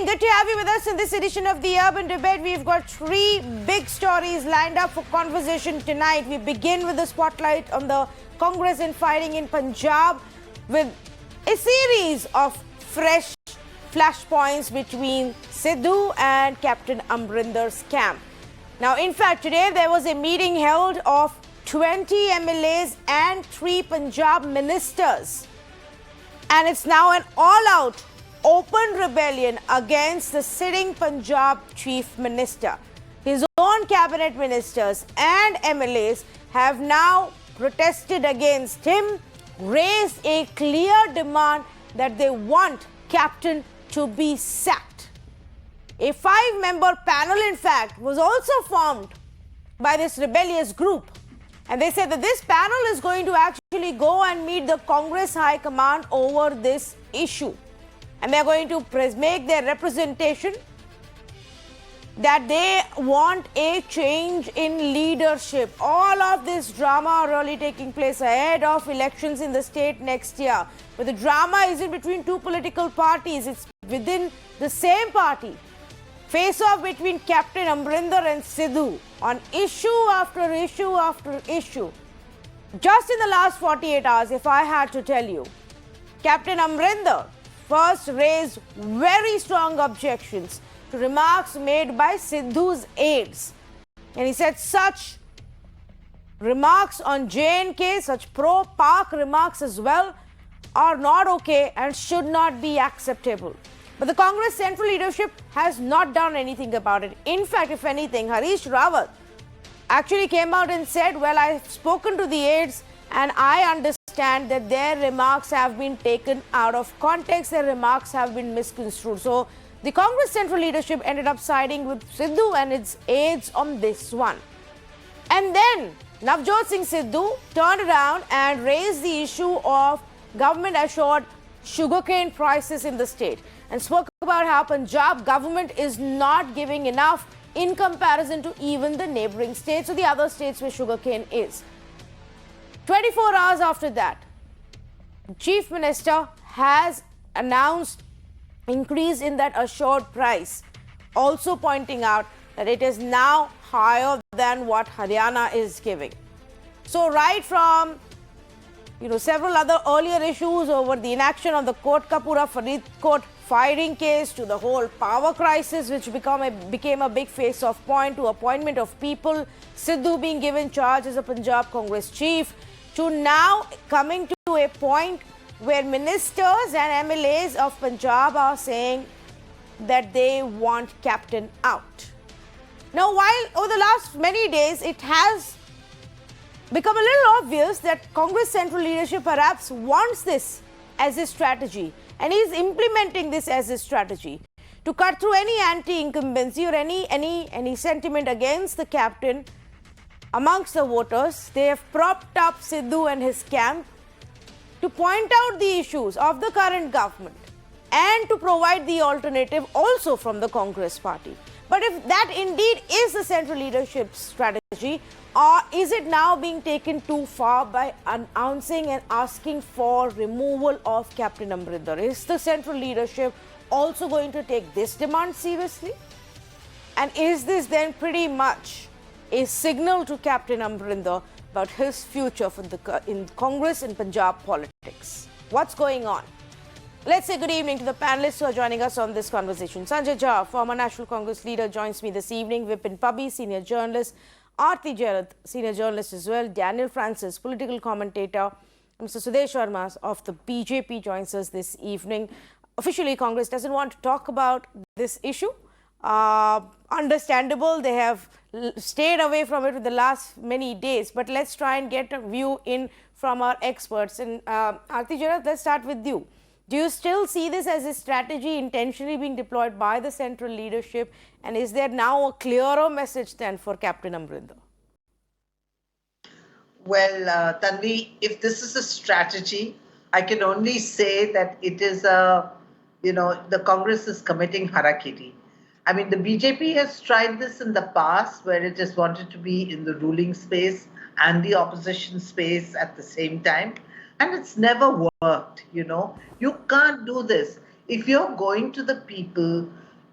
good to have you with us in this edition of the Urban Debate. We've got three big stories lined up for conversation tonight. We begin with the spotlight on the Congress and fighting in Punjab with a series of fresh flashpoints between Sidhu and Captain Amarinder's camp. Now, in fact, today there was a meeting held of 20 MLAs and 3 Punjab ministers. And it's now an all-out open rebellion against the sitting Punjab Chief Minister. His own cabinet ministers and MLAs have now protested against him, raised a clear demand that they want Captain to be sacked. A 5-member panel, in fact, was also formed by this rebellious group. And they said that this panel is going to actually go and meet the Congress High Command over this issue. And they're going to make their representation that they want a change in leadership. All of this drama really taking place ahead of elections in the state next year. But the drama isn't between two political parties, it's within the same party. Face-off between Captain Amarinder and Sidhu on issue after issue after issue. Just in the last 48 hours, if I had to tell you, Captain Amarinder first raised very strong objections to remarks made by Sidhu's aides. And he said such remarks on J&K, such pro-Pak remarks as well, are not okay and should not be acceptable. But the Congress central leadership has not done anything about it. In fact, if anything, Harish Rawat actually came out and said, well, I've spoken to the aides and I understand that their remarks have been taken out of context, their remarks have been misconstrued. So the Congress central leadership ended up siding with Sidhu and its aides on this one. And then Navjot Singh Sidhu turned around and raised the issue of government-assured sugarcane prices in the state and spoke about how Punjab government is not giving enough in comparison to even the neighbouring states or the other states where sugarcane is. 24 hours after that, the Chief Minister has announced increase in that assured price, also pointing out that it is now higher than what Haryana is giving. So right from several other earlier issues over the inaction of the Kotkapura Faridkot firing case to the whole power crisis, which became a big face-off point, to appointment of people, Sidhu being given charge as a Punjab Congress chief, to now coming to a point where ministers and MLAs of Punjab are saying that they want Captain out. Now, while over the last many days it has become a little obvious that Congress central leadership perhaps wants this as a strategy and is implementing this as a strategy to cut through any anti-incumbency or any sentiment against the captain amongst the voters. They have propped up Sidhu and his camp to point out the issues of the current government and to provide the alternative also from the Congress party. But if that indeed is the central leadership's strategy, or is it now being taken too far by announcing and asking for removal of Captain Amarinder? Is the central leadership also going to take this demand seriously? And is this then pretty much a signal to Captain Amarinder about his future in Congress and Punjab politics? What's going on? Let's say good evening to the panelists who are joining us on this conversation. Sanjay Jha, former National Congress leader, joins me this evening. Vipin Pabbi, senior journalist. Aarti Jarath, senior journalist as well. Daniel Francis, political commentator. Mr. Sudesh Sharma of the BJP joins us this evening. Officially, Congress doesn't want to talk about this issue. Understandable, they have stayed away from it for the last many days. But let's try and get a view in from our experts. And Aarti Jarath, let's start with you. Do you still see this as a strategy intentionally being deployed by the central leadership? And is there now a clearer message then for Captain Amarinder? Well, Tanvi, if this is a strategy, I can only say that it is the Congress is committing harakiri. I mean, the BJP has tried this in the past where it has wanted to be in the ruling space and the opposition space at the same time. And it's never worked, You can't do this. If you're going to the people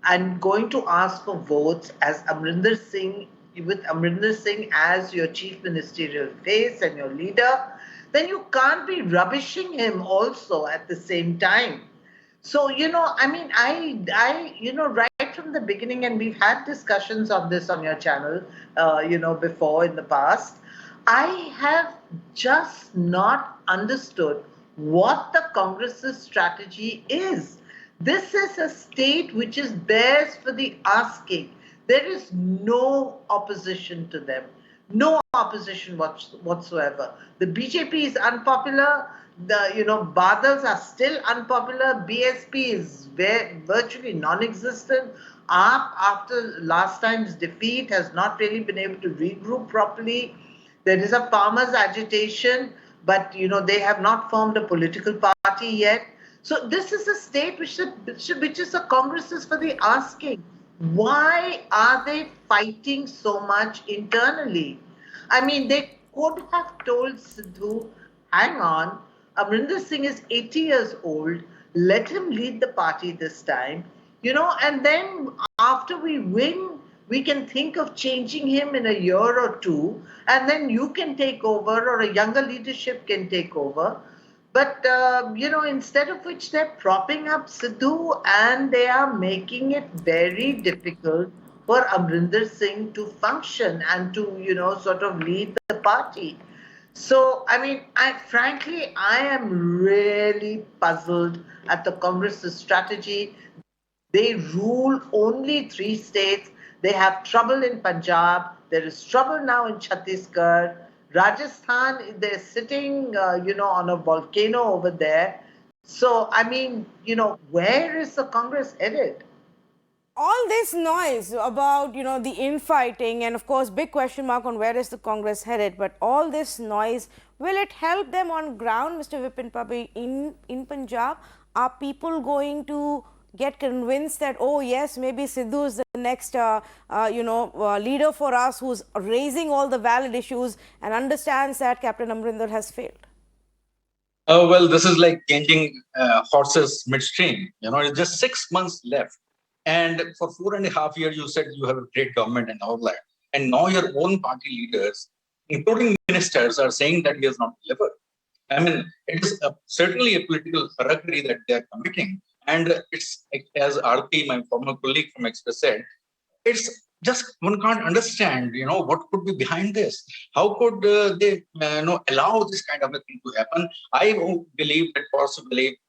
and going to ask for votes as Amarinder Singh, with Amarinder Singh as your chief ministerial face and your leader, then you can't be rubbishing him also at the same time. So, I mean, right from the beginning, and we've had discussions of this on your channel, before in the past, I have just not understood what the Congress's strategy is. This is a state which is theirs for the asking. There is no opposition to them. No opposition whatsoever. The BJP is unpopular. Badals are still unpopular. BSP is virtually non-existent. AAP, after last time's defeat, has not really been able to regroup properly. There is a farmers' agitation, but they have not formed a political party yet. So this is a state which is the Congress is for the asking. Why are they fighting so much internally? I mean, they could have told Sidhu, hang on, Amarinder Singh is 80 years old, let him lead the party this time, and then after we win, we can think of changing him in a year or two, and then you can take over, or a younger leadership can take over. But, instead of which they're propping up Sidhu, and they are making it very difficult for Amarinder Singh to function and to, sort of lead the party. So, I mean, frankly, I am really puzzled at the Congress's strategy. They rule only 3 states. They have trouble in Punjab. There is trouble now in Chhattisgarh. Rajasthan, they're sitting, on a volcano over there. So, I mean, where is the Congress headed? All this noise about, the infighting, and of course, big question mark on where is the Congress headed, but all this noise, will it help them on ground, Mr. Vipin Pabi, in Punjab? Are people going to get convinced that, oh yes, maybe Sidhu is the next, leader for us, who's raising all the valid issues and understands that Captain Amarinder has failed? Well, this is like changing horses midstream. It's just 6 months left. And for 4.5 years, you said you have a great government and all that. And now your own party leaders, including ministers, are saying that he has not delivered. I mean, it is certainly a political perjury that they are committing. And it's, as Aarti, my former colleague from Express, said, it's just, one can't understand, what could be behind this. How could they allow this kind of a thing to happen? I believe that possibly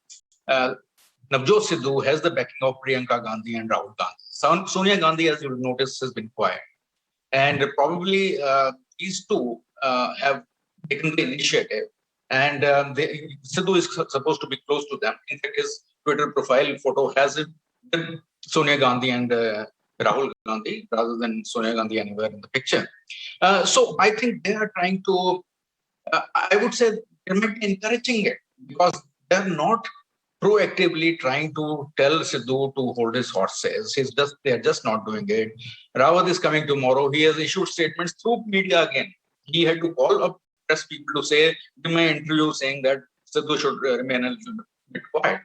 Navjot Sidhu has the backing of Priyanka Gandhi and Rahul Gandhi. Sonia Gandhi, as you'll notice, has been quiet. And probably these two have taken the initiative. And Sidhu is supposed to be close to them. In fact, his Twitter profile photo has it with Sonia Gandhi and Rahul Gandhi, rather than Sonia Gandhi anywhere in the picture. So I think they are trying to, I would say, they might be encouraging it, because they're not proactively trying to tell Sidhu to hold his horses. They're just not doing it. Rawat is coming tomorrow. He has issued statements through media again. He had to call up press people to say, in my interview, saying that Sidhu should remain a little bit quiet.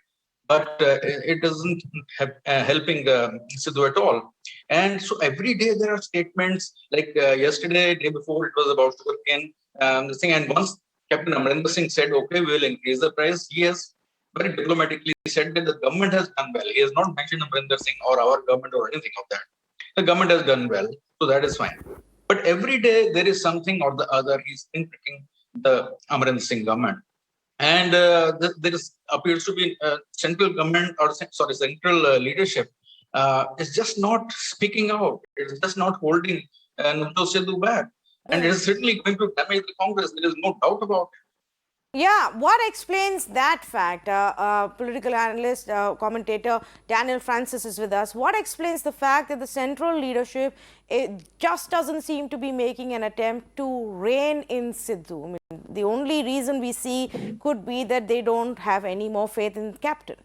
But it doesn't have helping Sidhu at all. And so every day there are statements, like yesterday, day before, it was about sugarcane. And once Captain Amarinder Singh said, okay, we will increase the price, he has very diplomatically said that the government has done well. He has not mentioned Amarinder Singh or our government or anything of that. The government has done well, so that is fine. But every day there is something or the other. He's critiquing the Amarinder Singh government. And there appears to be central government, or central leadership is just not speaking out. It's just not holding Navjot Sidhu back. And it is certainly going to damage the Congress. There is no doubt about it. Yeah, what explains that fact? Political analyst, commentator Daniel Francis is with us. What explains the fact that the central leadership just doesn't seem to be making an attempt to rein in Sidhu? I mean, the only reason we see could be that they don't have any more faith in the captain.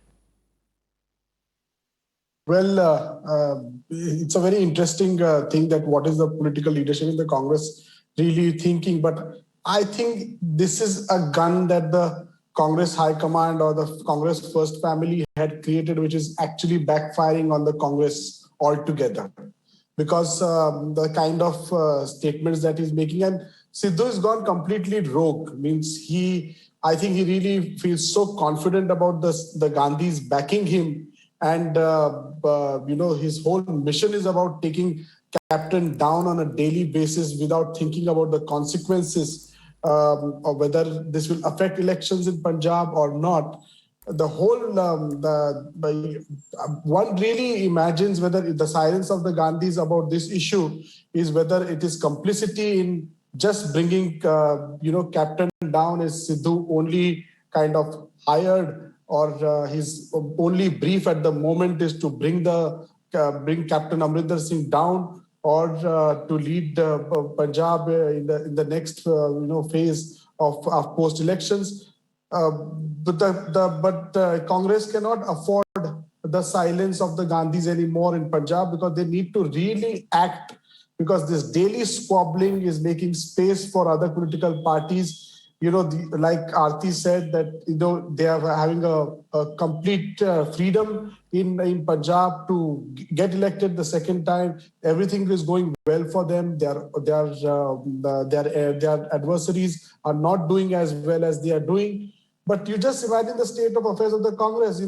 Well, it's a very interesting thing that what is the political leadership in the Congress really thinking. But I think this is a gun that the Congress High Command or the Congress First Family had created, which is actually backfiring on the Congress altogether. Because the kind of statements that he's making, and Sidhu has gone completely rogue. Means I think he really feels so confident about the Gandhis backing him, and his whole mission is about taking Captain down on a daily basis without thinking about the consequences or whether this will affect elections in Punjab or not. The whole one really imagines whether the silence of the Gandhis about this issue is whether it is complicity in just bringing Captain down. Is Sidhu only kind of hired, or his only brief at the moment is to bring Captain Amarinder Singh down, or to lead Punjab in the next phase of post elections. But Congress cannot afford the silence of the Gandhis anymore in Punjab, because they need to really act, because this daily squabbling is making space for other political parties. Like Aarti said, that they are having a complete freedom in Punjab to get elected the second time. Everything is going well for them. Their adversaries are not doing as well as they are doing. But you just imagine the state of affairs of the Congress.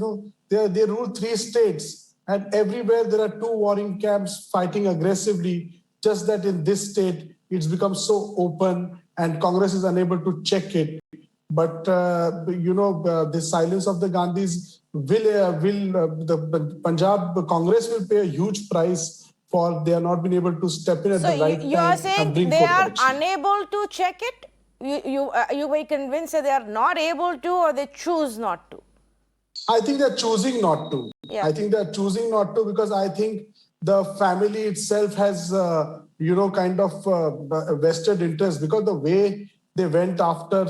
They rule 3 states, and everywhere there are 2 warring camps fighting aggressively. Just that in this state, it's become so open, and Congress is unable to check it. But the silence of the Gandhis the Punjab Congress will pay a huge price for they are not been able to step in at the right time. So you are saying they are correction. unable to check it? You were convinced that they are not able to, or they choose not to? I think they're choosing not to. Yeah. I think they're choosing not to, because I think the family itself has, kind of vested interest, because the way they went after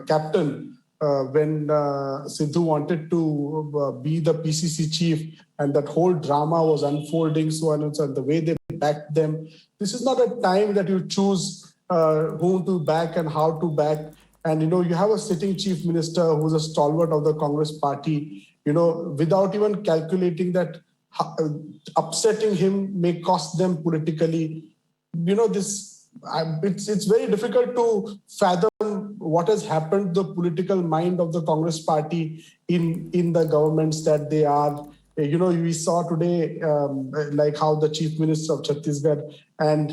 Captain when Sidhu wanted to be the PCC chief, and that whole drama was unfolding, so on and so on, the way they backed them. This is not a time that you choose whom to back and how to back. And, you have a sitting chief minister who's a stalwart of the Congress party, without even calculating that upsetting him may cost them politically. It's very difficult to fathom what has happened to the political mind of the Congress party in the governments that they are. We saw today like how the chief minister of Chhattisgarh and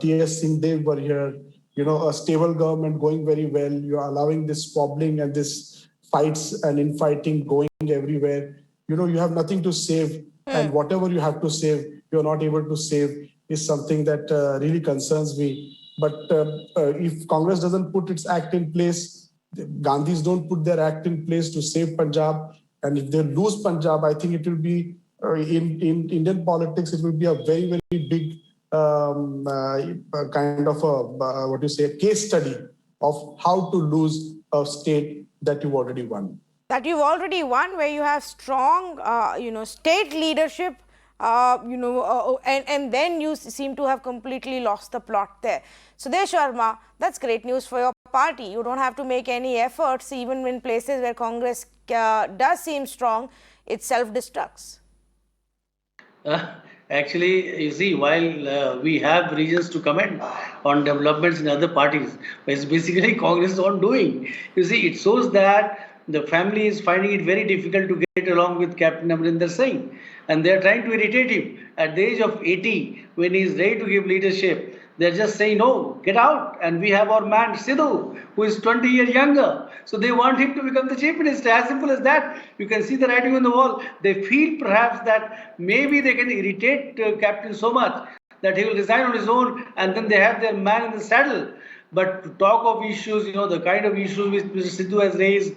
T.S. Singh Dev were here. A stable government going very well. You're allowing this squabbling and this fights and infighting going everywhere. You have nothing to save, and whatever you have to save, you're not able to save, is something that really concerns me. But if Congress doesn't put its act in place, the Gandhis don't put their act in place to save Punjab, and if they lose Punjab, I think it will be, in Indian politics, it will be a very, very big kind of a case study of how to lose a state that you've already won. That you've already won, where you have strong, state leadership, and then you seem to have completely lost the plot there. Sudesh Sharma, that's great news for your party. You don't have to make any efforts, even in places where Congress does seem strong, it self-destructs. Actually, you see, while we have reasons to comment on developments in other parties, it's basically Congress on doing. You see, it shows that the family is finding it very difficult to get along with Captain Amarinder Singh, and they're trying to irritate him. At the age of 80, when he's ready to give leadership, they're just saying, no, get out. And we have our man Sidhu, who is 20 years younger. So they want him to become the chief minister. As simple as that. You can see the writing on the wall. They feel perhaps that maybe they can irritate Captain so much that he will resign on his own, and then they have their man in the saddle. But to talk of issues, the kind of issues which Mr. Sidhu has raised,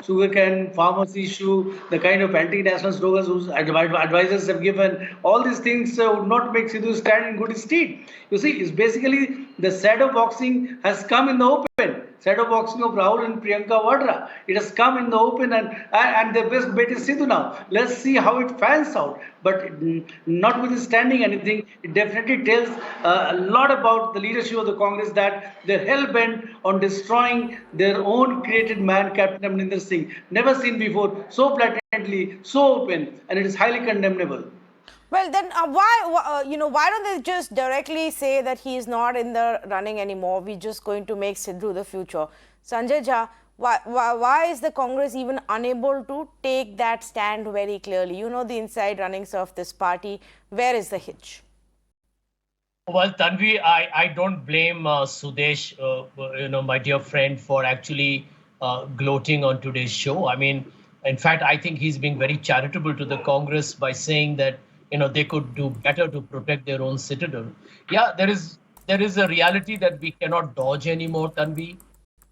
sugarcane farmers issue, the kind of anti-national slogans whose advisors have given, all these things would not make Sidhu stand in good stead. You see, it's basically the shadow boxing has come in the open. shadow boxing of Rahul and Priyanka Vadra. It has come in the open, and the best bet is Sidhu now. Let's see how it fans out. But notwithstanding anything, it definitely tells a lot about the leadership of the Congress, that they're hell bent on destroying their own created man, Captain Amarinder Singh. Never seen before, so blatantly, so open, and it is highly condemnable. Well, then why don't they just directly say that he is not in the running anymore? We're just going to make Sidhu the future. Sanjay Jha, why is the Congress even unable to take that stand very clearly? You know the inside runnings of this party. Where is the hitch? Well, Tanvi, I don't blame Sudesh, my dear friend, for actually gloating on today's show. I mean, in fact, I think he's being very charitable to the Congress by saying that they could do better to protect their own citadel. Yeah, there is a reality that we cannot dodge anymore, Tanvi,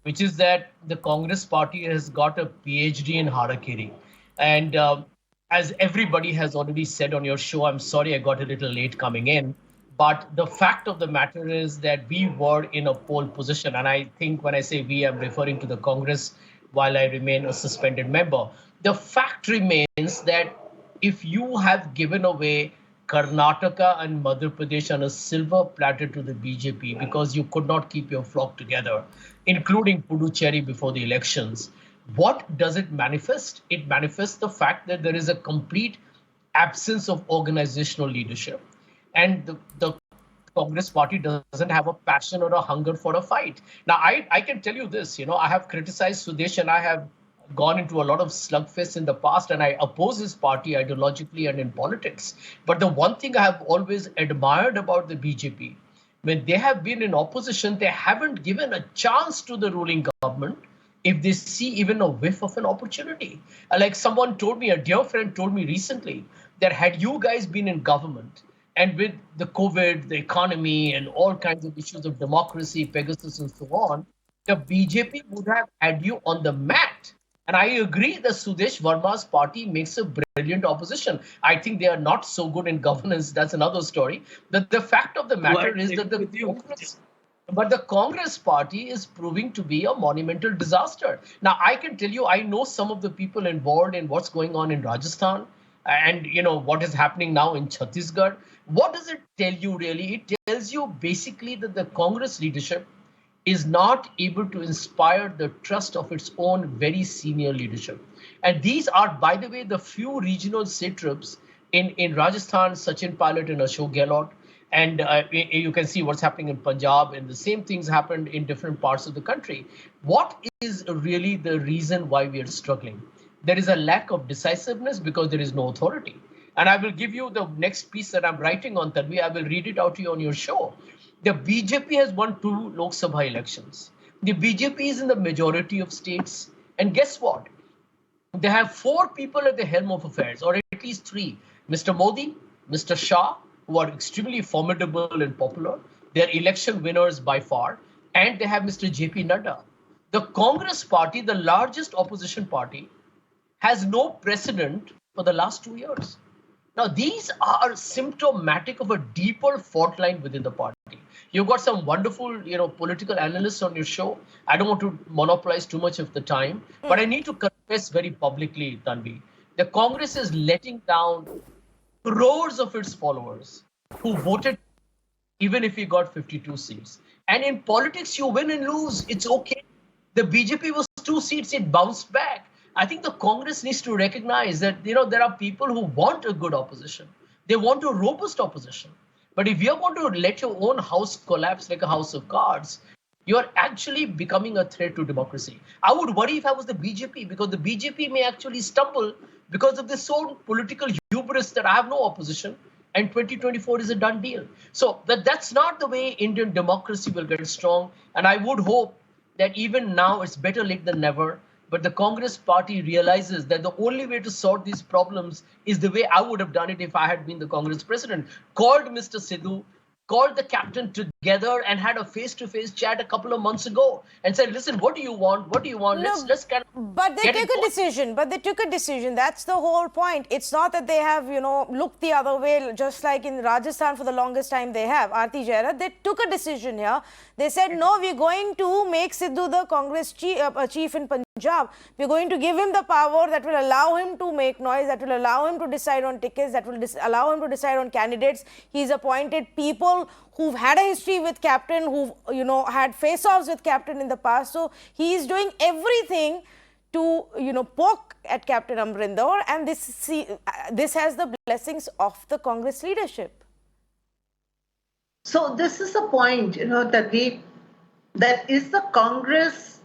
which is that the Congress party has got a PhD in harakiri. And as everybody has already said on your show, I'm sorry I got a little late coming in, but the fact of the matter is that we were in a pole position. And I think when I say we, I'm referring to the Congress while I remain a suspended member. The fact remains that if you have given away Karnataka and Madhya Pradesh on a silver platter to the BJP because you could not keep your flock together, including Puducherry before the elections, what does it manifest? It manifests the fact that there is a complete absence of organizational leadership. And the Congress party doesn't have a passion or a hunger for a fight. Now, I can tell you this, I have criticized Sudesh and I have gone into a lot of slugfests in the past, and I oppose his party ideologically and in politics. But the one thing I have always admired about the BJP, when they have been in opposition, they haven't given a chance to the ruling government if they see even a whiff of an opportunity. Like someone told me, a dear friend told me recently, that had you guys been in government, and with the COVID, the economy, and all kinds of issues of democracy, Pegasus, and so on, the BJP would have had you on the mat. And I agree that Sudesh Verma's party makes a brilliant opposition. I think they are not so good in governance. That's another story. The fact of the matter is that the Congress party is proving to be a monumental disaster. Now, I can tell you, I know some of the people involved in what's going on in Rajasthan and, what is happening now in Chhattisgarh. What does it tell you, really? It tells you basically that the Congress leadership is not able to inspire the trust of its own very senior leadership. And these are, by the way, the few regional satraps in Rajasthan, Sachin Pilot and Ashok Gehlot. And you can see what's happening in Punjab, and the same things happened in different parts of the country. What is really the reason why we are struggling? There is a lack of decisiveness because there is no authority. And I will give you the next piece that I'm writing on, Tanvi. I will read it out to you on your show. The BJP has won 2 Lok Sabha elections. The BJP is in the majority of states. And guess what? They have 4 people at the helm of affairs, or at least 3. Mr. Modi, Mr. Shah, who are extremely formidable and popular. They're election winners by far. And they have Mr. JP Nadda. The Congress party, the largest opposition party, has no precedent for the last 2 years. Now, these are symptomatic of a deeper fault line within the party. You've got some wonderful, political analysts on your show. I don't want to monopolize too much of the time, but I need to confess very publicly, Tanvi, the Congress is letting down crores of its followers who voted even if he got 52 seats. And in politics, you win and lose. It's okay. The BJP was 2 seats. It bounced back. I think the Congress needs to recognize that, there are people who want a good opposition. They want a robust opposition. But if you're going to let your own house collapse like a house of cards, you're actually becoming a threat to democracy. I would worry if I was the BJP, because the BJP may actually stumble because of this own political hubris that I have no opposition and 2024 is a done deal. So that's not the way Indian democracy will get strong. And I would hope that even now it's better late than never. But the Congress party realizes that the only way to sort these problems is the way I would have done it if I had been the Congress president. Called Mr. Sidhu, called the captain together and had a face-to-face chat a couple of months ago and said, listen, what do you want? What do you want? No, Let's kind of but they get it took a going. decision. But they took a decision. That's the whole point. It's not that they have, looked the other way, just like in Rajasthan for the longest time they have. Aarti Jaira, they took a decision here. They said, no, we're going to make Sidhu the Congress chief in Punjab. We're going to give him the power that will allow him to make noise, that will allow him to decide on tickets, that will allow him to decide on candidates. He's appointed people who've had a history with Captain, who've, had face-offs with Captain in the past. So he is doing everything to, poke at Captain Amarinder, and this has the blessings of the Congress leadership. So this is the point, that is the Congress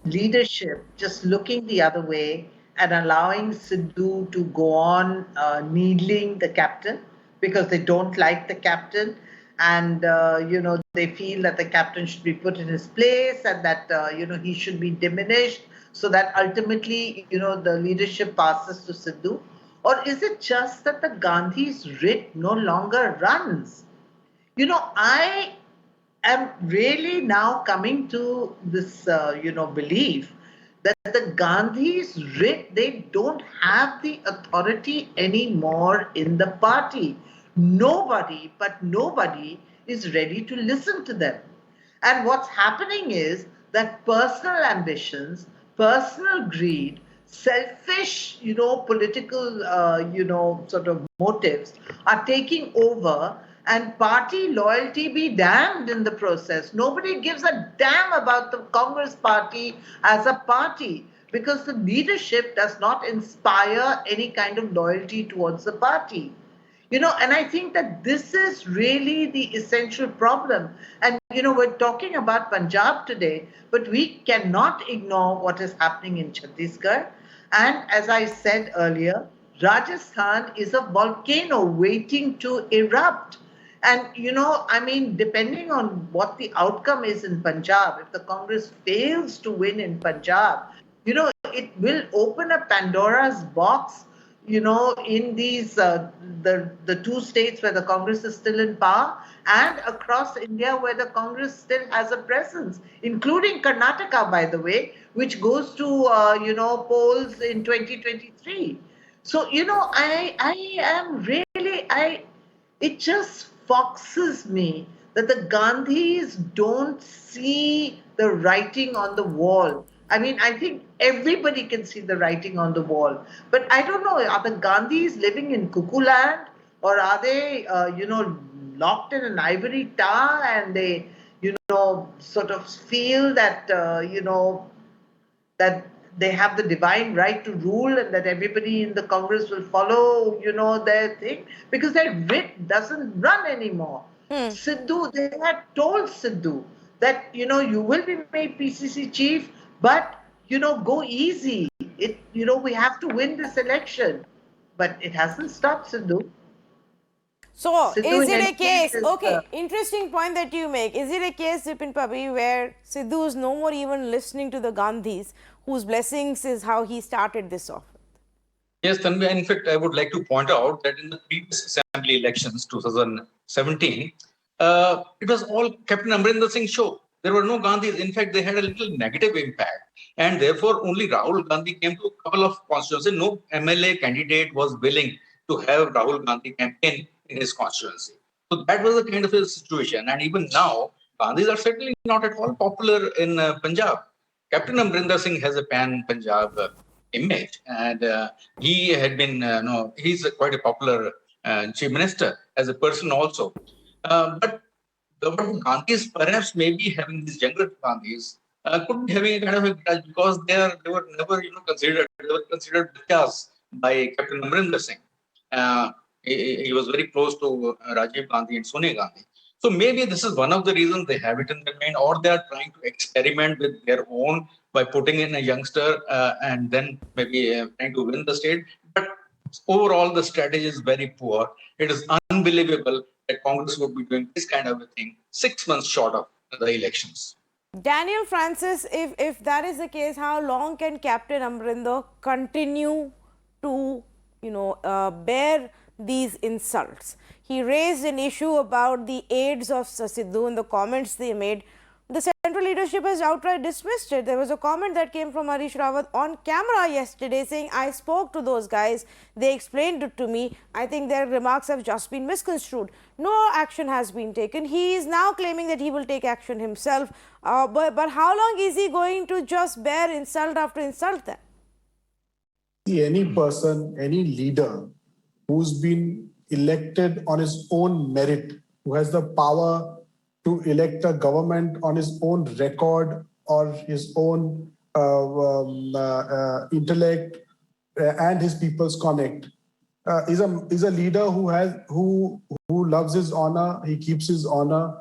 leadership just looking the other way and allowing Sidhu to go on needling the captain because they don't like the captain, and they feel that the captain should be put in his place and that he should be diminished, so that ultimately the leadership passes to Sidhu? Or is it just that the Gandhi's writ no longer runs? I am really now coming to this belief that the Gandhi's writ, they don't have the authority anymore in the party. Nobody is ready to listen to them. And what's happening is that personal ambitions, personal greed, selfish, political, sort of motives are taking over, and party loyalty be damned in the process. Nobody gives a damn about the Congress party as a party because the leadership does not inspire any kind of loyalty towards the party. And I think that this is really the essential problem. And, we're talking about Punjab today, but we cannot ignore what is happening in Chhattisgarh. And as I said earlier, Rajasthan is a volcano waiting to erupt. And, depending on what the outcome is in Punjab, if the Congress fails to win in Punjab, it will open a Pandora's box, in these, the two states where the Congress is still in power, and across India where the Congress still has a presence, including Karnataka, by the way, which goes to, polls in 2023. So, I am really, it just foxes me that the Gandhis don't see the writing on the wall. I mean, I think everybody can see the writing on the wall. But I don't know, are the Gandhis living in cuckoo land, or are they, locked in an ivory tower and they, sort of feel that, that they have the divine right to rule and that everybody in the Congress will follow, their thing? Because their writ doesn't run anymore. Sidhu, they had told Sidhu that, you will be made PCC chief, but, go easy. We have to win this election. But it hasn't stopped Sidhu. So, Sidhu is it a case, okay, uh, interesting point that you make. Is it a case, Vipin Pabi, where Sidhu is no more even listening to the Gandhis, whose blessings is how he started this off? Yes, Tanvi, in fact, I would like to point out that in the previous assembly elections, 2017, it was all Captain Amarinder Singh show. There were no Gandhis. In fact, they had a little negative impact. And therefore, only Rahul Gandhi came to a couple of constituencies. No MLA candidate was willing to have Rahul Gandhi campaign in his constituency. So that was the kind of a situation. And even now, Gandhis are certainly not at all popular in Punjab. Captain Amarinder Singh has a pan-Punjab image, and he had been, he's quite a popular Chief Minister as a person also. But the Gandhis perhaps maybe having these younger Gandhis could be having a kind of a grudge because they were never considered. They were considered bachas by Captain Amarinder Singh. He was very close to Rajiv Gandhi and Sonia Gandhi. So maybe this is one of the reasons they have it in their mind, or they are trying to experiment with their own by putting in a youngster and then maybe trying to win the state. But overall, the strategy is very poor. It is unbelievable that Congress would be doing this kind of a thing 6 months short of the elections. Daniel Francis, if that is the case, how long can Captain Amarinder continue to, bear these insults. He raised an issue about the aides of Sidhu and the comments they made. The central leadership has outright dismissed it. There was a comment that came from Harish Rawat on camera yesterday saying, I spoke to those guys, they explained it to me, I think their remarks have just been misconstrued. No action has been taken. He is now claiming that he will take action himself. But how long is he going to just bear insult after insult then? See, any person, any leader who's been elected on his own merit, who has the power to elect a government on his own record or his own intellect and his people's connect, is a leader who loves his honor. He keeps his honor,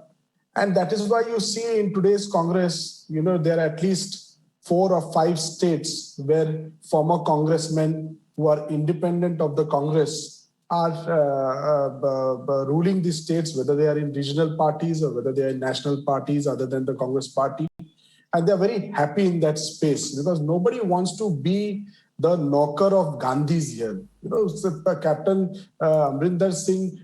and that is why you see in today's Congress, there are at least 4 or 5 states where former congressmen who are independent of the Congress are ruling these states, whether they are in regional parties or whether they are in national parties other than the Congress party. And they're very happy in that space because nobody wants to be the knocker of Gandhis here. Capt. Amarinder Singh,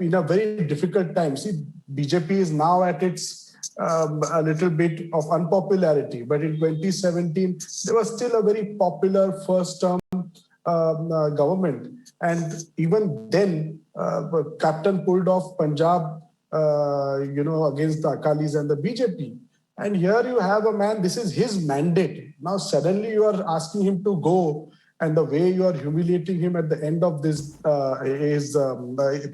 in a very difficult time. See, BJP is now at its a little bit of unpopularity, but in 2017, there was still a very popular first-term government. And even then, Captain pulled off Punjab, against the Akalis and the BJP. And here you have a man, this is his mandate. Now suddenly you are asking him to go, and the way you are humiliating him at the end of this,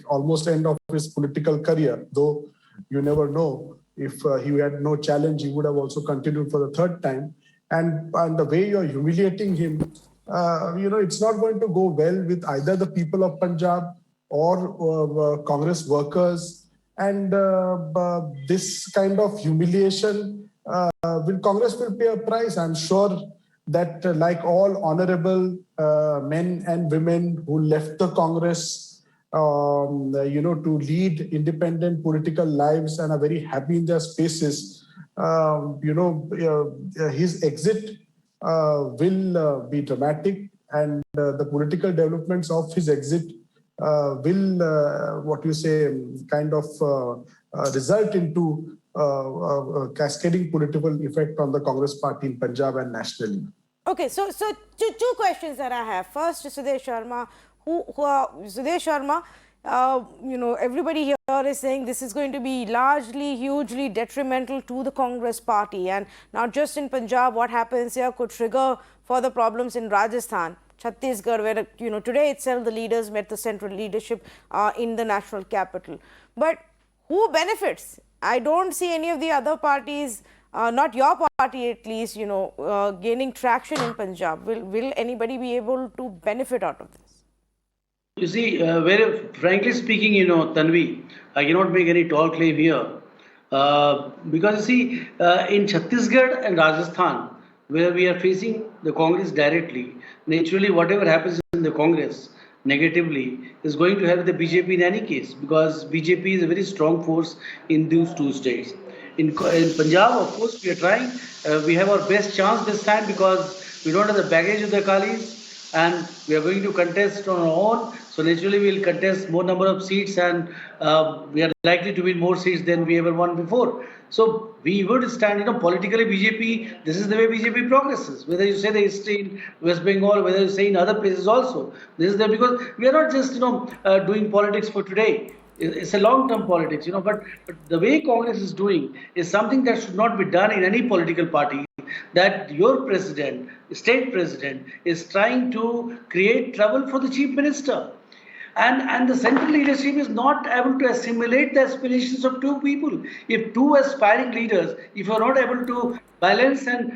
almost end of his political career, though you never know. If he had no challenge, he would have also continued for the 3rd time. And the way you are humiliating him, it's not going to go well with either the people of Punjab or Congress workers. And this kind of humiliation, Congress will pay a price. I'm sure that like all honorable men and women who left the Congress, to lead independent political lives and are very happy in their spaces, his exit will be dramatic, and the political developments of his exit will, result into a cascading political effect on the Congress party in Punjab and nationally. Okay, so two questions that I have. First, Sudesh Sharma, everybody here is saying this is going to be largely, hugely detrimental to the Congress party. And not just in Punjab, what happens here could trigger further problems in Rajasthan, Chhattisgarh, where, today itself the leaders met the central leadership in the national capital. But who benefits? I don't see any of the other parties, not your party at least, gaining traction in Punjab. Will anybody be able to benefit out of this? You see, very frankly speaking, Tanvi, I cannot make any tall claim here. Because you see, in Chhattisgarh and Rajasthan, where we are facing the Congress directly, naturally whatever happens in the Congress negatively is going to help the BJP in any case, because BJP is a very strong force in those 2 states. In Punjab, of course, we are trying. We have our best chance this time because we don't have the baggage of the Akalis, and we are going to contest on our own. So naturally, we will contest more number of seats, and we are likely to win more seats than we ever won before. So we would stand, politically BJP, this is the way BJP progresses. Whether you say the history in West Bengal, whether you say in other places also, this is there because we are not just, doing politics for today. It's a long-term politics, but the way Congress is doing is something that should not be done in any political party. That your president, state president, is trying to create trouble for the chief minister. And the central leadership is not able to assimilate the aspirations of 2 people. If 2 aspiring leaders, if you are not able to balance and,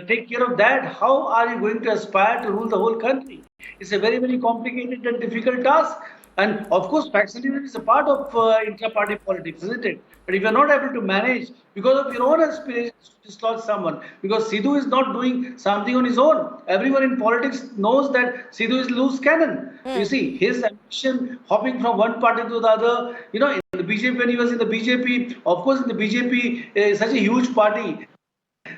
take care of that, how are you going to aspire to rule the whole country? It's a very, very complicated and difficult task. And of course, Back-Sidhu is a part of intra-party politics, isn't it? But if you're not able to manage because of your own aspirations to dislodge someone, because Sidhu is not doing something on his own. Everyone in politics knows that Sidhu is loose cannon. You see, his ambition hopping from one party to the other, in the BJP, when he was in the BJP, of course, in the BJP is such a huge party.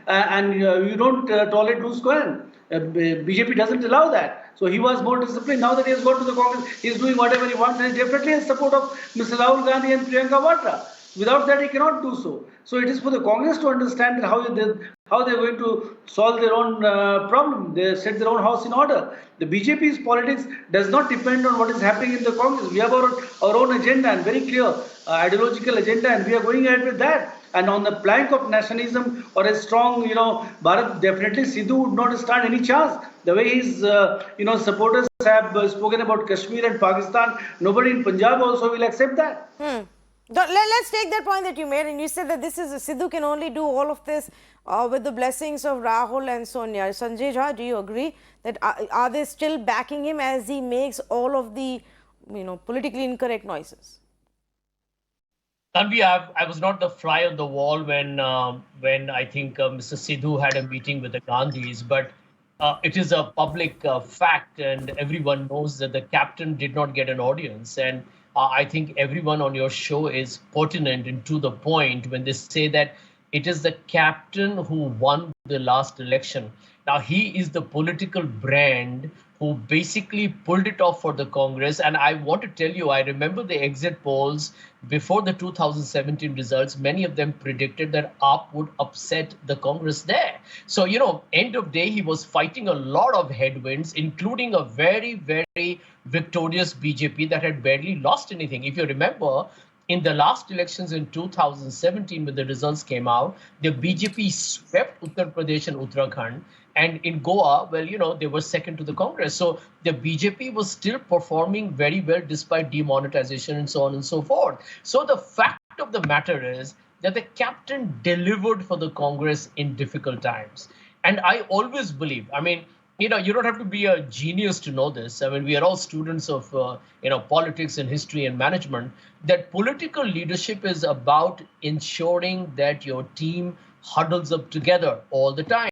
And you don't tolerate loose cannon. BJP doesn't allow that. So he was more disciplined. Now that he has gone to the Congress, he is doing whatever he wants, and definitely has support of Mr. Rahul Gandhi and Priyanka Vatra. Without that, he cannot do so. So it is for the Congress to understand how they're going to solve their own problem. They set their own house in order. The BJP's politics does not depend on what is happening in the Congress. We have our own agenda and very clear ideological agenda, and we are going ahead with that. And on the plank of nationalism or a strong, Bharat, definitely Sidhu would not stand any chance. The way his, supporters have spoken about Kashmir and Pakistan, nobody in Punjab also will accept that. Let's take that point that you made, and you said that Sidhu can only do all of this with the blessings of Rahul and Sonia. Sanjay Jha, do you agree that are they still backing him as he makes all of the politically incorrect noises? Tanvi, I was not the fly on the wall when I think Mr. Sidhu had a meeting with the Gandhis, but it is a public fact, and everyone knows that the captain did not get an audience. And I think everyone on your show is pertinent and to the point when they say that it is the captain who won the last election. Now, he is the political brand who basically pulled it off for the Congress. And I want to tell you, I remember the exit polls before the 2017 results. Many of them predicted that AAP would upset the Congress there. So, end of day, he was fighting a lot of headwinds, including a very, very victorious BJP that had barely lost anything. If you remember, in the last elections in 2017, when the results came out, the BJP swept Uttar Pradesh and Uttarakhand. And in Goa, well, they were second to the Congress. So the BJP was still performing very well despite demonetization and so on and so forth. So the fact of the matter is that the captain delivered for the Congress in difficult times. And I always believe, you don't have to be a genius to know this. We are all students of, politics and history and management, that political leadership is about ensuring that your team huddles up together all the time.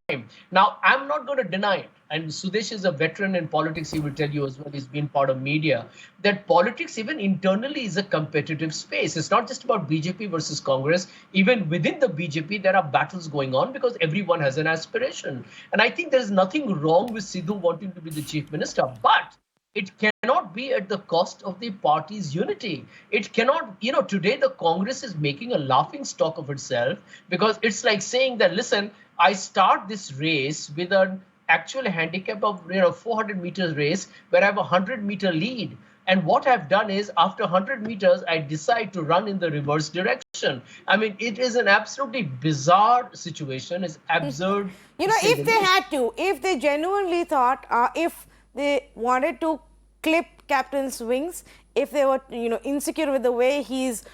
Now, I'm not going to deny it. And Sudesh is a veteran in politics. He will tell you as well, he's been part of media, that politics even internally is a competitive space. It's not just about BJP versus Congress. Even within the BJP, there are battles going on because everyone has an aspiration. And I think there's nothing wrong with Sidhu wanting to be the chief minister, but it cannot be at the cost of the party's unity. It cannot, today the Congress is making a laughing stock of itself because it's like saying that, listen, I start this race with an actual handicap of 400 meters race where I have a 100-meter lead. And what I've done is after 100 meters, I decide to run in the reverse direction. It is an absolutely bizarre situation. It's absurd. If they had to, if they genuinely thought, if they wanted to clip captain's wings, if they were insecure with the way he's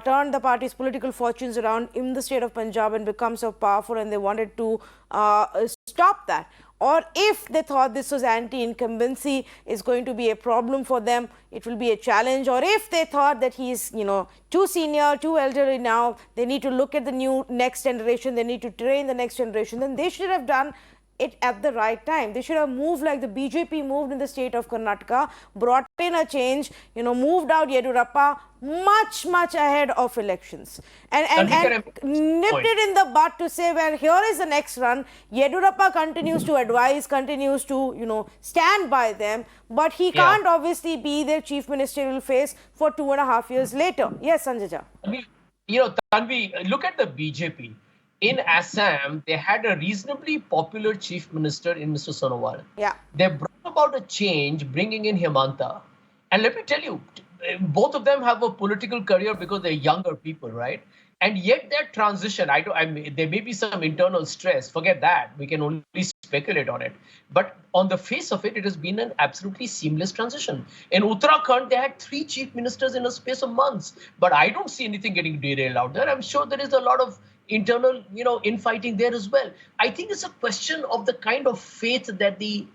turned the party's political fortunes around in the state of Punjab and become so powerful, and they wanted to stop that, or if they thought this was anti-incumbency is going to be a problem for them, it will be a challenge, or if they thought that he's too senior, too elderly now, they need to look at the next generation, they need to train the next generation, then they should have done it at the right time. They should have moved like the BJP moved in the state of Karnataka, brought in a change, moved out Yedurappa much ahead of elections, and nipped it in the bud to say, well, here is the next run. Yedurappa continues to advise, continues to stand by them, but he can't obviously be their chief ministerial face for 2.5 years later. Yes, Sanjay Jha. Tanvi, look at the BJP. In Assam, they had a reasonably popular chief minister in Mr. Sonowal. Yeah. They brought about a change, bringing in Hemanta. And let me tell you, both of them have a political career because they're younger people, right? And yet that transition, there may be some internal stress. Forget that. We can only speculate on it. But on the face of it, it has been an absolutely seamless transition. In Uttarakhand, they had 3 chief ministers in a space of months. But I don't see anything getting derailed out there. I'm sure there is a lot of internal, infighting there as well. I think it's a question of the kind of faith that the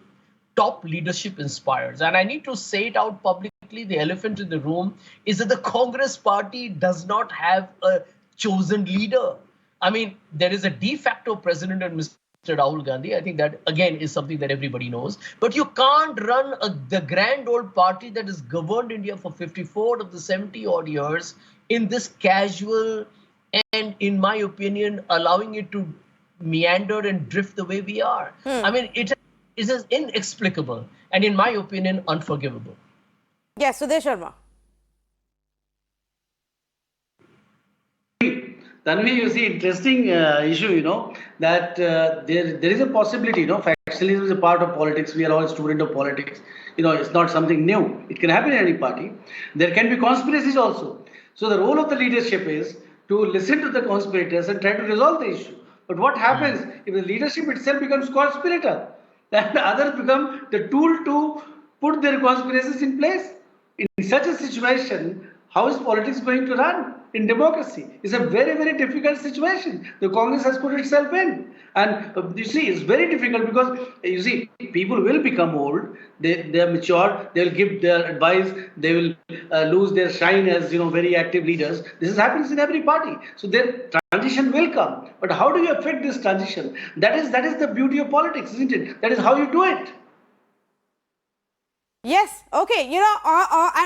top leadership inspires. And I need to say it out publicly, the elephant in the room is that the Congress party does not have a chosen leader. There is a de facto president and Mr. Rahul Gandhi. I think that, again, is something that everybody knows. But you can't run the grand old party that has governed India for 54 of the 70 odd years in this casual and, in my opinion, allowing it to meander and drift the way we are. It has is inexplicable and, in my opinion, unforgivable. Yes, Sudesh Sharma. Tanvi, you see, interesting issue, that there is a possibility, factionalism is a part of politics. We are all students of politics. It's not something new. It can happen in any party. There can be conspiracies also. So the role of the leadership is to listen to the conspirators and try to resolve the issue. But what happens if the leadership itself becomes conspirator? Then the others become the tool to put their conspiracies in place. In such a situation, how is politics going to run in democracy? It's a very, very difficult situation the Congress has put itself in. And you see, it's very difficult because, you see, people will become old, they are mature, they will give their advice, they will lose their shine as, very active leaders. This happens in every party. So their transition will come. But how do you affect this transition? That is the beauty of politics, isn't it? That is how you do it. Yes, okay.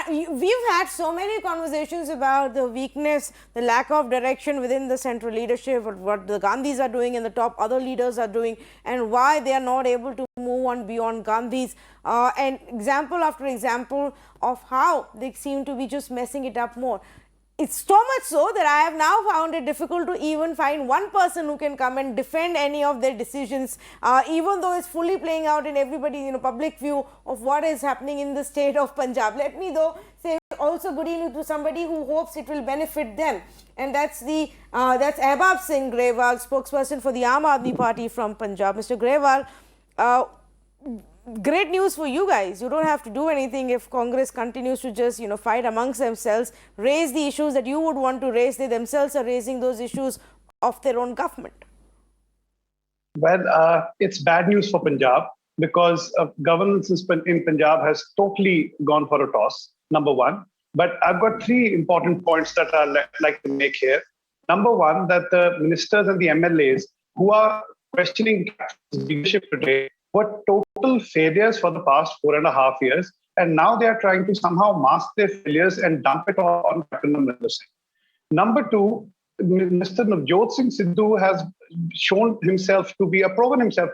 We've had so many conversations about the weakness, the lack of direction within the central leadership, what the Gandhis are doing and the top other leaders are doing, and why they are not able to move on beyond Gandhis. And example after example of how they seem to be just messing it up more. It's so much so that I have now found it difficult to even find one person who can come and defend any of their decisions, even though it's fully playing out in everybody's public view of what is happening in the state of Punjab. Let me though say also good evening to somebody who hopes it will benefit them, and that's Ahbab Singh Grewal, spokesperson for the Aam Aadmi Party from Punjab. Mr. Grewal, great news for you guys. You don't have to do anything if Congress continues to just, fight amongst themselves, raise the issues that you would want to raise. They themselves are raising those issues of their own government. Well, it's bad news for Punjab because governance in Punjab has totally gone for a toss, number one. But I've got three important points that I'd like to make here. Number one, that the ministers and the MLAs who are questioning leadership today were total failures for the past 4.5 years. And now they are trying to somehow mask their failures and dump it all on Capt. Amarinder Singh. Number two, Mr. Navjot Singh Sidhu has proven himself to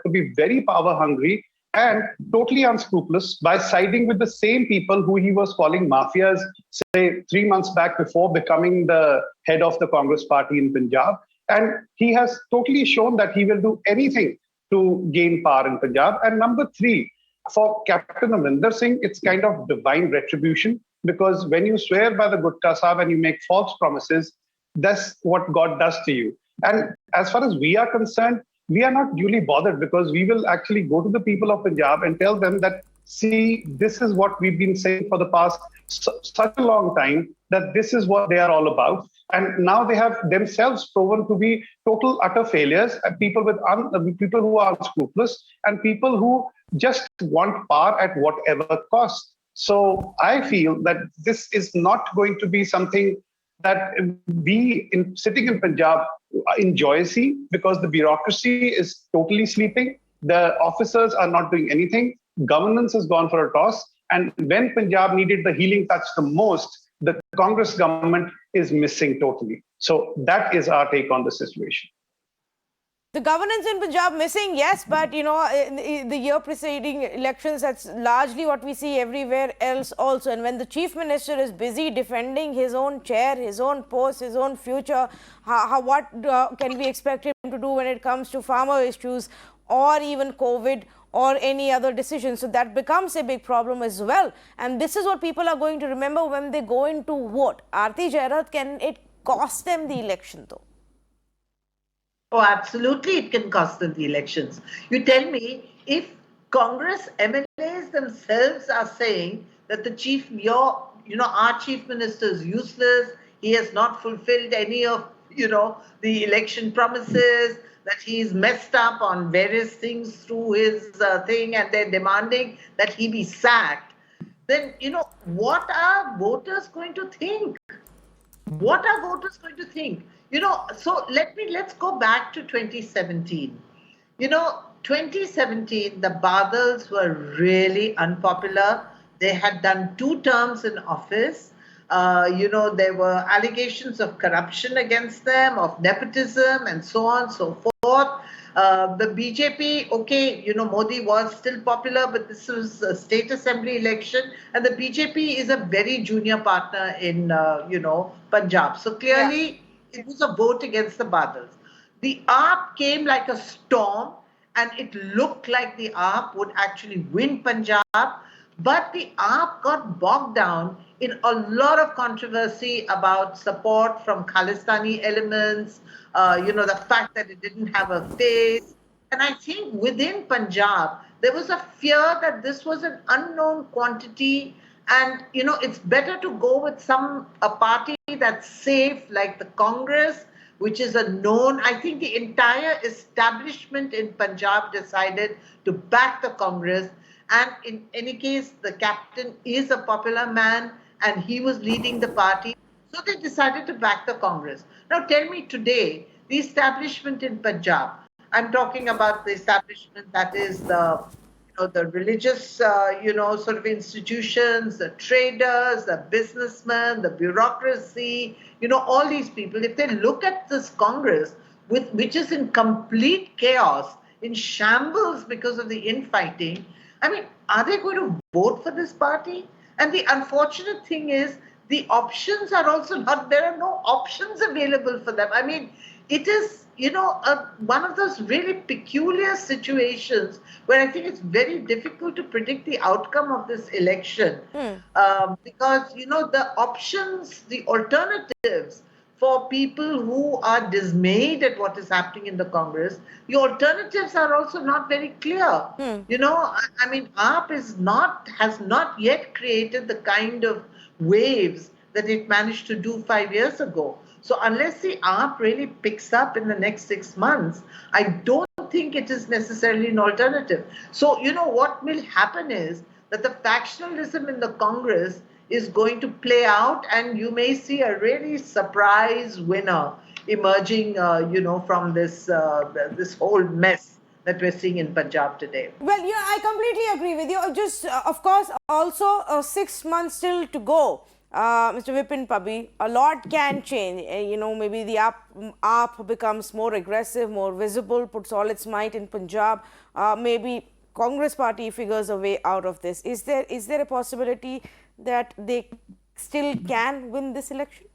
be very power hungry and totally unscrupulous by siding with the same people who he was calling mafias, say 3 months back before becoming the head of the Congress party in Punjab. And he has totally shown that he will do anything to gain power in Punjab. And number three, for Capt. Amarinder Singh, it's kind of divine retribution, because when you swear by the Gutka Sahib and you make false promises, that's what God does to you. And as far as we are concerned, we are not duly bothered, because we will actually go to the people of Punjab and tell them that, see, this is what we've been saying for the past such a long time, that this is what they are all about. And now they have themselves proven to be total utter failures, and people who are unscrupulous and people who just want power at whatever cost. So I feel that this is not going to be something that we sitting in Punjab enjoy seeing, because the bureaucracy is totally sleeping. The officers are not doing anything. Governance has gone for a toss. And when Punjab needed the healing touch the most, the Congress government is missing totally. So that is our take on the situation. The governance in Punjab missing, yes, but in the year preceding elections, that's largely what we see everywhere else also. And when the Chief Minister is busy defending his own chair, his own post, his own future, what can we expect him to do when it comes to farmer issues or even COVID or any other decision? So that becomes a big problem as well. And this is what people are going to remember when they go into vote. Aarti Jairat, can it cost them the election though? Oh, absolutely, it can cost them the elections. You tell me, if Congress MLAs themselves are saying that our Chief Minister is useless, he has not fulfilled any of, the election promises, that he's messed up on various things through his thing, and they're demanding that he be sacked, then, what are voters going to think? What are voters going to think? So let's go back to 2017. 2017, the Badals were really unpopular. They had done 2 terms in office. There were allegations of corruption against them, of nepotism, and so on and so forth. The BJP, okay, Modi was still popular, but this was a state assembly election, and the BJP is a very junior partner in, Punjab. So clearly, it was a vote against the Badals. The AAP came like a storm, and it looked like the AAP would actually win Punjab, but the AAP got bogged down in a lot of controversy about support from Khalistani elements, the fact that it didn't have a face. And I think within Punjab, there was a fear that this was an unknown quantity. And, it's better to go with a party that's safe, like the Congress, which is a known. I think the entire establishment in Punjab decided to back the Congress. And in any case, the captain is a popular man and he was leading the party. So they decided to back the Congress. Now tell me today, the establishment in Punjab, I'm talking about the establishment that is the religious, sort of institutions, the traders, the businessmen, the bureaucracy, all these people, if they look at this Congress, which is in complete chaos, in shambles because of the infighting, I mean, are they going to vote for this party? And the unfortunate thing is, the options are also not, there are no options available for them. I mean, it is, one of those really peculiar situations where I think it's very difficult to predict the outcome of this election. Because, the options, the alternatives for people who are dismayed at what is happening in the Congress, the alternatives are also not very clear. I mean, AAP has not yet created the kind of waves that it managed to do 5 years ago. So unless the AAP really picks up in the next 6 months, I don't think it is necessarily an alternative. So, what will happen is that the factionalism in the Congress is going to play out, and you may see a really surprise winner emerging, from this whole mess that we're seeing in Punjab today. Well, I completely agree with you. Just, of course, also 6 months still to go. Mr. Vipin Pabbi, a lot can change. Maybe the AAP becomes more aggressive, more visible, puts all its might in Punjab. Maybe Congress party figures a way out of this. Is there a possibility that they still can win this election?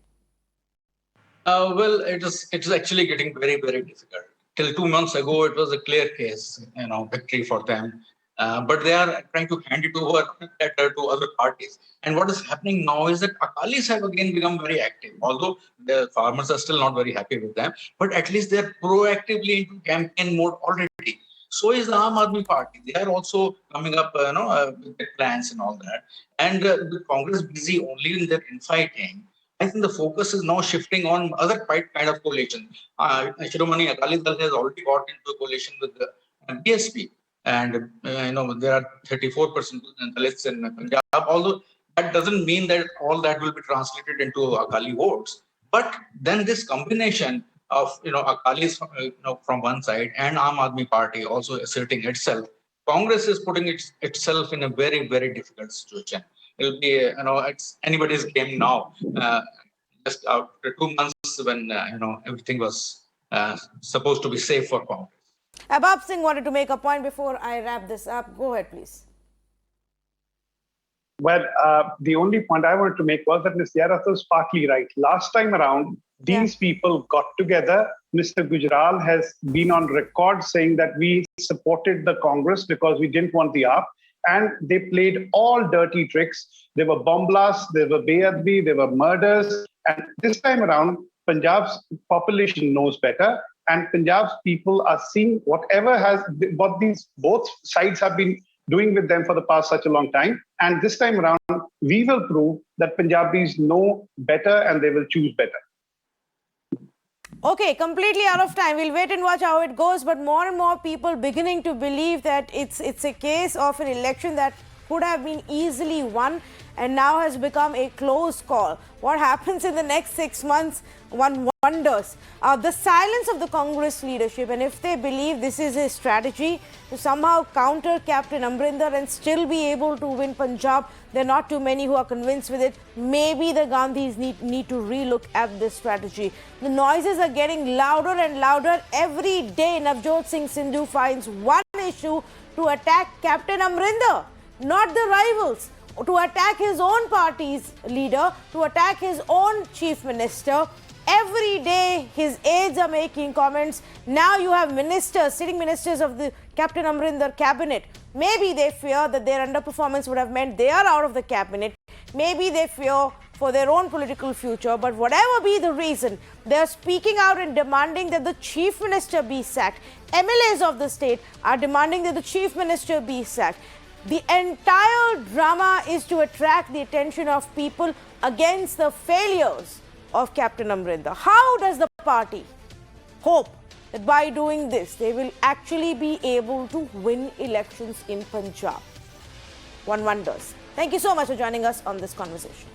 Well, it is actually getting very, very difficult. Till 2 months ago, it was a clear case, victory for them. But they are trying to hand it over to other parties. And what is happening now is that Akalis have again become very active. Although the farmers are still not very happy with them, but at least they are proactively into campaign mode already. So is the Aam Aadmi Party. They are also coming up, with their plans and all that. And the Congress busy only in their infighting. I think the focus is now shifting on other kind of coalition. Shiromani Akali Dal has already got into a coalition with the BSP. And, there are 34% Dalits in Punjab, although that doesn't mean that all that will be translated into Akali votes. But then this combination of, Akalis, from one side and Aam Aadmi Party also asserting itself, Congress is putting itself in a very, very difficult situation. It'll be, it's anybody's game now. Just after 2 months when, everything was supposed to be safe for Congress. Abab Singh wanted to make a point before I wrap this up. Go ahead, please. Well, the only point I wanted to make was that Ms. Yaratha was partly right. Last time around, these people got together. Mr. Gujral has been on record saying that we supported the Congress because we didn't want the AAP. And they played all dirty tricks. There were bomb blasts, there were Beadbi, there were murders. And this time around, Punjab's population knows better. And Punjab's people are seeing what these both sides have been doing with them for the past such a long time. And this time around, we will prove that Punjabis know better and they will choose better. Okay, completely out of time. We'll wait and watch how it goes. But more and more people beginning to believe that it's a case of an election that could have been easily won and now has become a close call. What happens in the next 6 months, one wonders. The silence of the Congress leadership, and if they believe this is a strategy to somehow counter Captain Amarinder and still be able to win Punjab, there are not too many who are convinced with it. Maybe the Gandhis need to relook at this strategy. The noises are getting louder and louder. Every day, Navjot Singh Sidhu finds one issue to attack Captain Amarinder, not the rivals, to attack his own party's leader, to attack his own chief minister. Every day his aides are making comments. Now you have ministers, sitting ministers of the Captain Amarinder cabinet. Maybe they fear that their underperformance would have meant they are out of the cabinet. Maybe they fear for their own political future. But whatever be the reason, they are speaking out and demanding that the chief minister be sacked. MLAs of the state are demanding that the chief minister be sacked. The entire drama is to attract the attention of people against the failures of Captain Amarinder. How does the party hope that by doing this, they will actually be able to win elections in Punjab? One wonders. Thank you so much for joining us on this conversation.